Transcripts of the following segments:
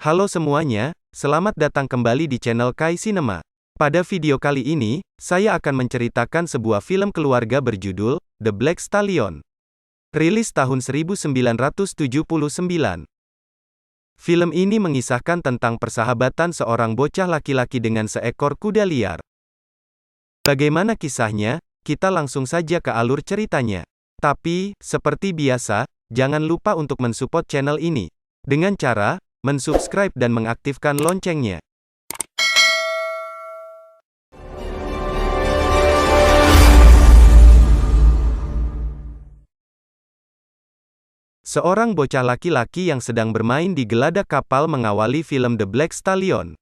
Halo semuanya, selamat datang kembali di channel Kai Cinema. Pada video kali ini, saya akan menceritakan sebuah film keluarga berjudul The Black Stallion. Rilis tahun 1979. Film ini mengisahkan tentang persahabatan seorang bocah laki-laki dengan seekor kuda liar. Bagaimana kisahnya? Kita langsung saja ke alur ceritanya. Tapi, seperti biasa, jangan lupa untuk mensupport channel ini dengan cara mensubscribe dan mengaktifkan loncengnya. Seorang bocah laki-laki yang sedang bermain di geladak kapal mengawali film The Black Stallion.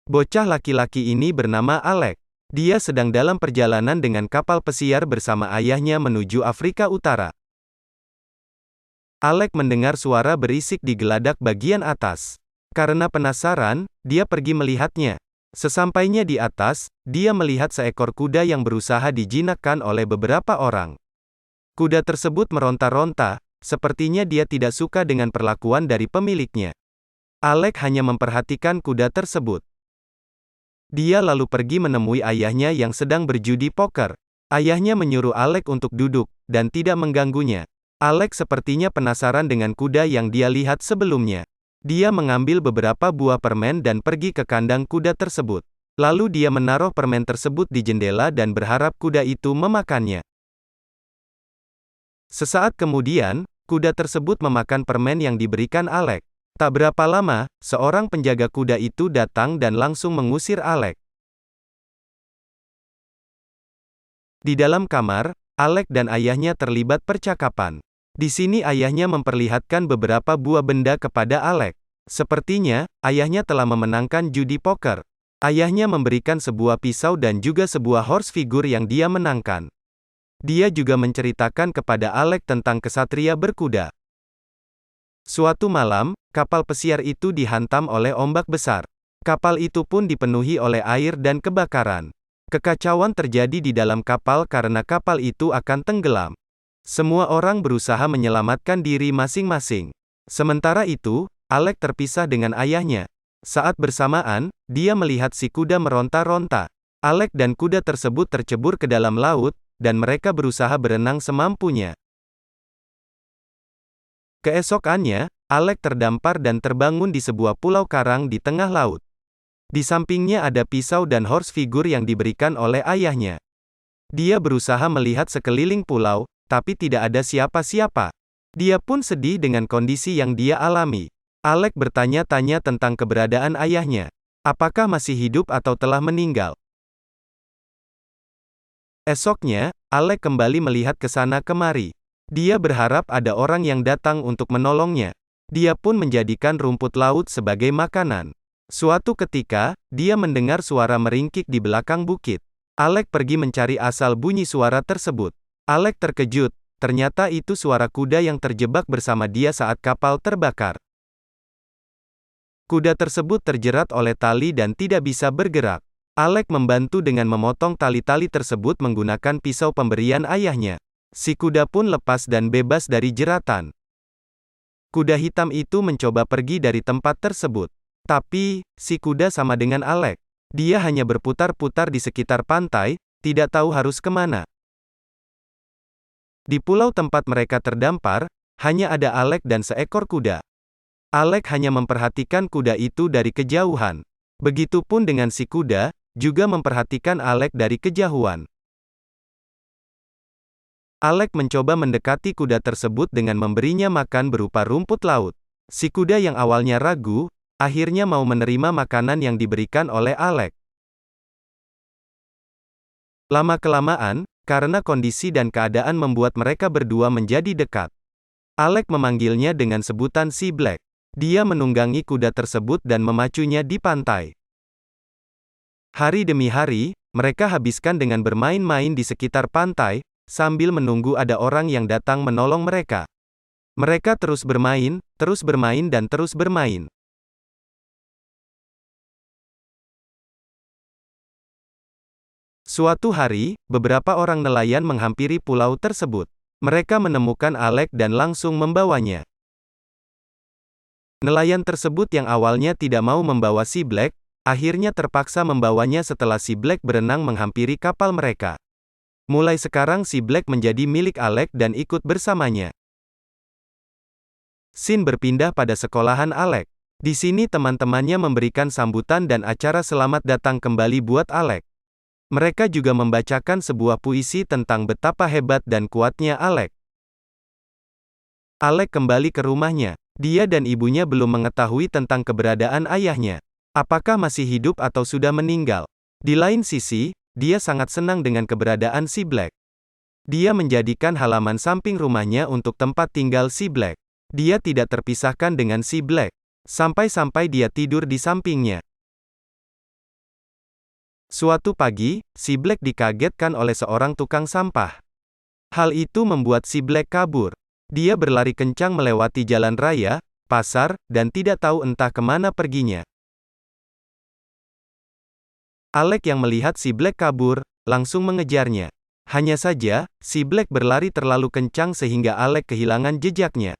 Bocah laki-laki ini bernama Alec. Dia sedang dalam perjalanan dengan kapal pesiar bersama ayahnya menuju Afrika Utara. Alec mendengar suara berisik di geladak bagian atas. Karena penasaran, dia pergi melihatnya. Sesampainya di atas, dia melihat seekor kuda yang berusaha dijinakkan oleh beberapa orang. Kuda tersebut meronta-ronta, sepertinya dia tidak suka dengan perlakuan dari pemiliknya. Alec hanya memperhatikan kuda tersebut. Dia lalu pergi menemui ayahnya yang sedang berjudi poker. Ayahnya menyuruh Alec untuk duduk, dan tidak mengganggunya. Alec sepertinya penasaran dengan kuda yang dia lihat sebelumnya. Dia mengambil beberapa buah permen dan pergi ke kandang kuda tersebut. Lalu dia menaruh permen tersebut di jendela dan berharap kuda itu memakannya. Sesaat kemudian, kuda tersebut memakan permen yang diberikan Alec. Tak berapa lama, seorang penjaga kuda itu datang dan langsung mengusir Alec. Di dalam kamar, Alec dan ayahnya terlibat percakapan. Di sini ayahnya memperlihatkan beberapa buah benda kepada Alec. Sepertinya, ayahnya telah memenangkan judi poker. Ayahnya memberikan sebuah pisau dan juga sebuah horse figure yang dia menangkan. Dia juga menceritakan kepada Alec tentang kesatria berkuda. Suatu malam, kapal pesiar itu dihantam oleh ombak besar. Kapal itu pun dipenuhi oleh air dan kebakaran. Kekacauan terjadi di dalam kapal karena kapal itu akan tenggelam. Semua orang berusaha menyelamatkan diri masing-masing. Sementara itu, Alec terpisah dengan ayahnya. Saat bersamaan, dia melihat si kuda meronta-ronta. Alec dan kuda tersebut tercebur ke dalam laut, dan mereka berusaha berenang semampunya. Keesokannya, Alec terdampar dan terbangun di sebuah pulau karang di tengah laut. Di sampingnya ada pisau dan horse figure yang diberikan oleh ayahnya. Dia berusaha melihat sekeliling pulau, tapi tidak ada siapa-siapa. Dia pun sedih dengan kondisi yang dia alami. Alec bertanya-tanya tentang keberadaan ayahnya. Apakah masih hidup atau telah meninggal? Esoknya, Alec kembali melihat ke sana kemari. Dia berharap ada orang yang datang untuk menolongnya. Dia pun menjadikan rumput laut sebagai makanan. Suatu ketika, dia mendengar suara meringkik di belakang bukit. Alec pergi mencari asal bunyi suara tersebut. Alec terkejut, ternyata itu suara kuda yang terjebak bersama dia saat kapal terbakar. Kuda tersebut terjerat oleh tali dan tidak bisa bergerak. Alec membantu dengan memotong tali-tali tersebut menggunakan pisau pemberian ayahnya. Si kuda pun lepas dan bebas dari jeratan. Kuda hitam itu mencoba pergi dari tempat tersebut. Tapi, si kuda sama dengan Alec. Dia hanya berputar-putar di sekitar pantai, tidak tahu harus kemana. Di pulau tempat mereka terdampar, hanya ada Alec dan seekor kuda. Alec hanya memperhatikan kuda itu dari kejauhan. Begitupun dengan si kuda, juga memperhatikan Alec dari kejauhan. Alec mencoba mendekati kuda tersebut dengan memberinya makan berupa rumput laut. Si kuda yang awalnya ragu, akhirnya mau menerima makanan yang diberikan oleh Alec. Lama-kelamaan, karena kondisi dan keadaan membuat mereka berdua menjadi dekat. Alec memanggilnya dengan sebutan si Black. Dia menunggangi kuda tersebut dan memacunya di pantai. Hari demi hari, mereka habiskan dengan bermain-main di sekitar pantai, sambil menunggu ada orang yang datang menolong mereka. Mereka terus bermain dan terus bermain. Suatu hari, beberapa orang nelayan menghampiri pulau tersebut. Mereka menemukan Alec dan langsung membawanya. Nelayan tersebut yang awalnya tidak mau membawa si Black, akhirnya terpaksa membawanya setelah si Black berenang menghampiri kapal mereka. Mulai sekarang si Black menjadi milik Alec dan ikut bersamanya. Scene berpindah pada sekolahan Alec. Di sini teman-temannya memberikan sambutan dan acara selamat datang kembali buat Alec. Mereka juga membacakan sebuah puisi tentang betapa hebat dan kuatnya Alec. Alec kembali ke rumahnya. Dia dan ibunya belum mengetahui tentang keberadaan ayahnya. Apakah masih hidup atau sudah meninggal? Di lain sisi, dia sangat senang dengan keberadaan si Black. Dia menjadikan halaman samping rumahnya untuk tempat tinggal si Black. Dia tidak terpisahkan dengan si Black. Sampai-sampai dia tidur di sampingnya. Suatu pagi, si Black dikagetkan oleh seorang tukang sampah. Hal itu membuat si Black kabur. Dia berlari kencang melewati jalan raya, pasar, dan tidak tahu entah kemana perginya. Alec yang melihat si Black kabur, langsung mengejarnya. Hanya saja, si Black berlari terlalu kencang sehingga Alec kehilangan jejaknya.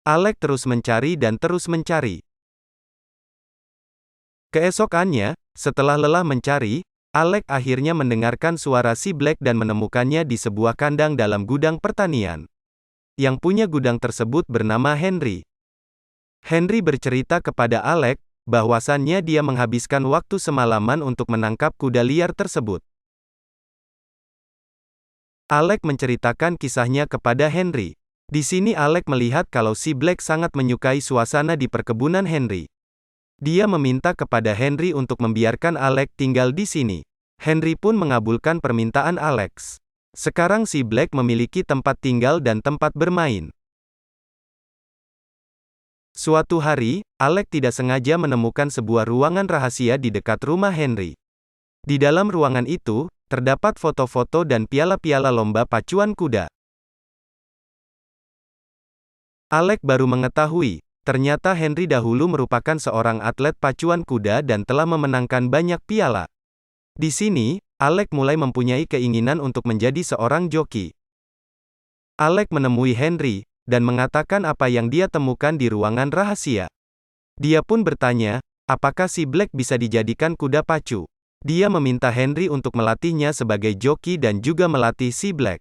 Alec terus mencari dan terus mencari. Keesokannya, setelah lelah mencari, Alec akhirnya mendengarkan suara si Black dan menemukannya di sebuah kandang dalam gudang pertanian. Yang punya gudang tersebut bernama Henry. Henry bercerita kepada Alec, bahwasannya dia menghabiskan waktu semalaman untuk menangkap kuda liar tersebut. Alec menceritakan kisahnya kepada Henry. Di sini Alec melihat kalau si Black sangat menyukai suasana di perkebunan Henry. Dia meminta kepada Henry untuk membiarkan Alec tinggal di sini. Henry pun mengabulkan permintaan Alex. Sekarang si Black memiliki tempat tinggal dan tempat bermain. Suatu hari, Alec tidak sengaja menemukan sebuah ruangan rahasia di dekat rumah Henry. Di dalam ruangan itu, terdapat foto-foto dan piala-piala lomba pacuan kuda. Alec baru mengetahui, ternyata Henry dahulu merupakan seorang atlet pacuan kuda dan telah memenangkan banyak piala. Di sini, Alec mulai mempunyai keinginan untuk menjadi seorang joki. Alec menemui Henry, dan mengatakan apa yang dia temukan di ruangan rahasia. Dia pun bertanya, apakah si Black bisa dijadikan kuda pacu. Dia meminta Henry untuk melatihnya sebagai joki dan juga melatih si Black.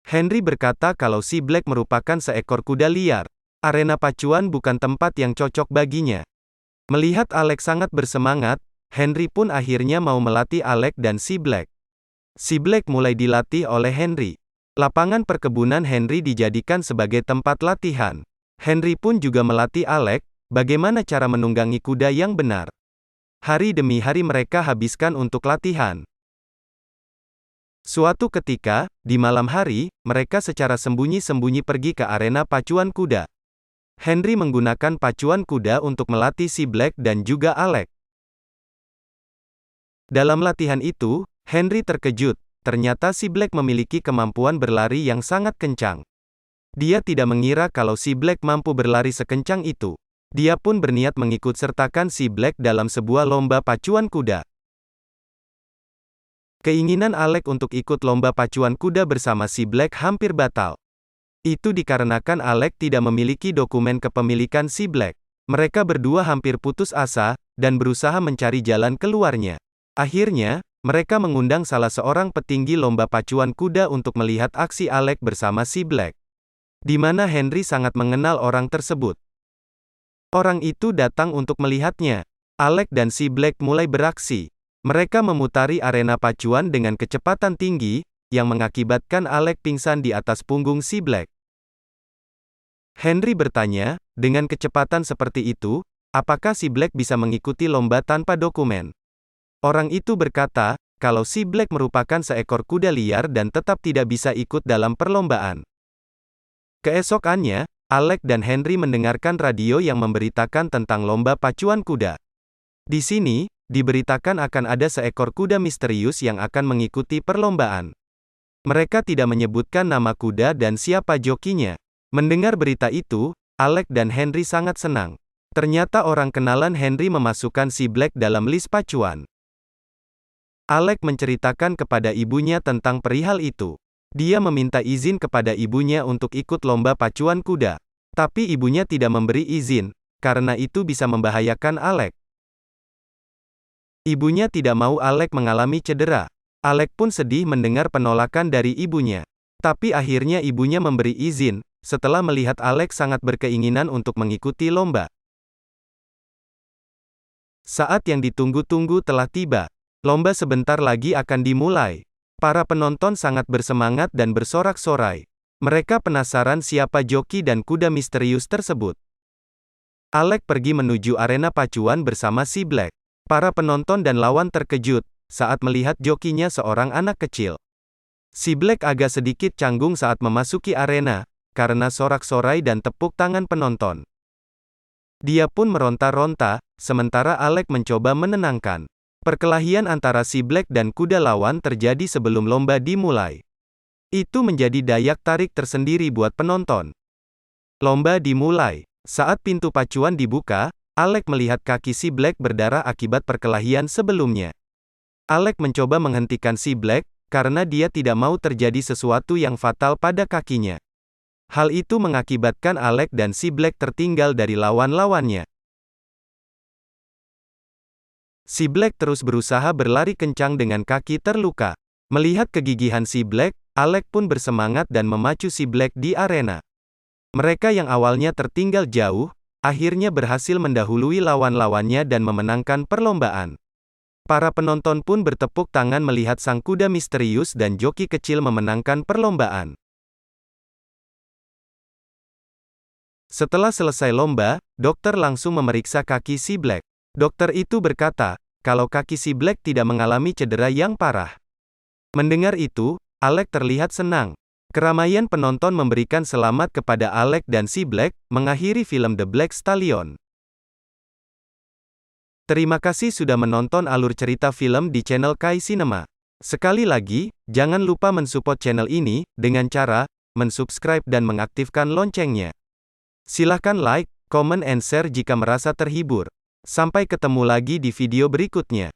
Henry berkata kalau si Black merupakan seekor kuda liar. Arena pacuan bukan tempat yang cocok baginya. Melihat Alec sangat bersemangat, Henry pun akhirnya mau melatih Alec dan si Black. Si Black mulai dilatih oleh Henry. Lapangan perkebunan Henry dijadikan sebagai tempat latihan. Henry pun juga melatih Alec, bagaimana cara menunggangi kuda yang benar. Hari demi hari mereka habiskan untuk latihan. Suatu ketika, di malam hari, mereka secara sembunyi-sembunyi pergi ke arena pacuan kuda. Henry menggunakan pacuan kuda untuk melatih si Black dan juga Alec. Dalam latihan itu, Henry terkejut, ternyata si Black memiliki kemampuan berlari yang sangat kencang. Dia tidak mengira kalau si Black mampu berlari sekencang itu. Dia pun berniat mengikut sertakan si Black dalam sebuah lomba pacuan kuda. Keinginan Alec untuk ikut lomba pacuan kuda bersama si Black hampir batal. Itu dikarenakan Alec tidak memiliki dokumen kepemilikan si Black. Mereka berdua hampir putus asa, dan berusaha mencari jalan keluarnya. Akhirnya, mereka mengundang salah seorang petinggi lomba pacuan kuda untuk melihat aksi Alec bersama si Black. Di mana Henry sangat mengenal orang tersebut. Orang itu datang untuk melihatnya. Alec dan si Black mulai beraksi. Mereka memutari arena pacuan dengan kecepatan tinggi, yang mengakibatkan Alec pingsan di atas punggung si Black. Henry bertanya, dengan kecepatan seperti itu, apakah si Black bisa mengikuti lomba tanpa dokumen? Orang itu berkata, kalau si Black merupakan seekor kuda liar dan tetap tidak bisa ikut dalam perlombaan. Keesokannya, Alec dan Henry mendengarkan radio yang memberitakan tentang lomba pacuan kuda. Di sini, diberitakan akan ada seekor kuda misterius yang akan mengikuti perlombaan. Mereka tidak menyebutkan nama kuda dan siapa jokinya. Mendengar berita itu, Alec dan Henry sangat senang. Ternyata orang kenalan Henry memasukkan si Black dalam list pacuan. Alec menceritakan kepada ibunya tentang perihal itu. Dia meminta izin kepada ibunya untuk ikut lomba pacuan kuda. Tapi ibunya tidak memberi izin, karena itu bisa membahayakan Alec. Ibunya tidak mau Alec mengalami cedera. Alec pun sedih mendengar penolakan dari ibunya. Tapi akhirnya ibunya memberi izin, setelah melihat Alec sangat berkeinginan untuk mengikuti lomba. Saat yang ditunggu-tunggu telah tiba. Lomba sebentar lagi akan dimulai. Para penonton sangat bersemangat dan bersorak-sorai. Mereka penasaran siapa joki dan kuda misterius tersebut. Alec pergi menuju arena pacuan bersama si Black. Para penonton dan lawan terkejut saat melihat jokinya seorang anak kecil. Si Black agak sedikit canggung saat memasuki arena, karena sorak-sorai dan tepuk tangan penonton. Dia pun meronta-ronta, sementara Alec mencoba menenangkan. Perkelahian antara si Black dan kuda lawan terjadi sebelum lomba dimulai. Itu menjadi dayak tarik tersendiri buat penonton. Lomba dimulai. Saat pintu pacuan dibuka, Alec melihat kaki si Black berdarah akibat perkelahian sebelumnya. Alec mencoba menghentikan si Black, karena dia tidak mau terjadi sesuatu yang fatal pada kakinya. Hal itu mengakibatkan Alec dan si Black tertinggal dari lawan-lawannya. Si Black terus berusaha berlari kencang dengan kaki terluka. Melihat kegigihan si Black, Alec pun bersemangat dan memacu si Black di arena. Mereka yang awalnya tertinggal jauh, akhirnya berhasil mendahului lawan-lawannya dan memenangkan perlombaan. Para penonton pun bertepuk tangan melihat sang kuda misterius dan joki kecil memenangkan perlombaan. Setelah selesai lomba, dokter langsung memeriksa kaki si Black. Dokter itu berkata, kalau kaki si Black tidak mengalami cedera yang parah. Mendengar itu, Alec terlihat senang. Keramaian penonton memberikan selamat kepada Alec dan si Black, mengakhiri film The Black Stallion. Terima kasih sudah menonton alur cerita film di channel Kai Cinema. Sekali lagi, jangan lupa mensupport channel ini, dengan cara, mensubscribe dan mengaktifkan loncengnya. Silahkan like, comment and share jika merasa terhibur. Sampai ketemu lagi di video berikutnya.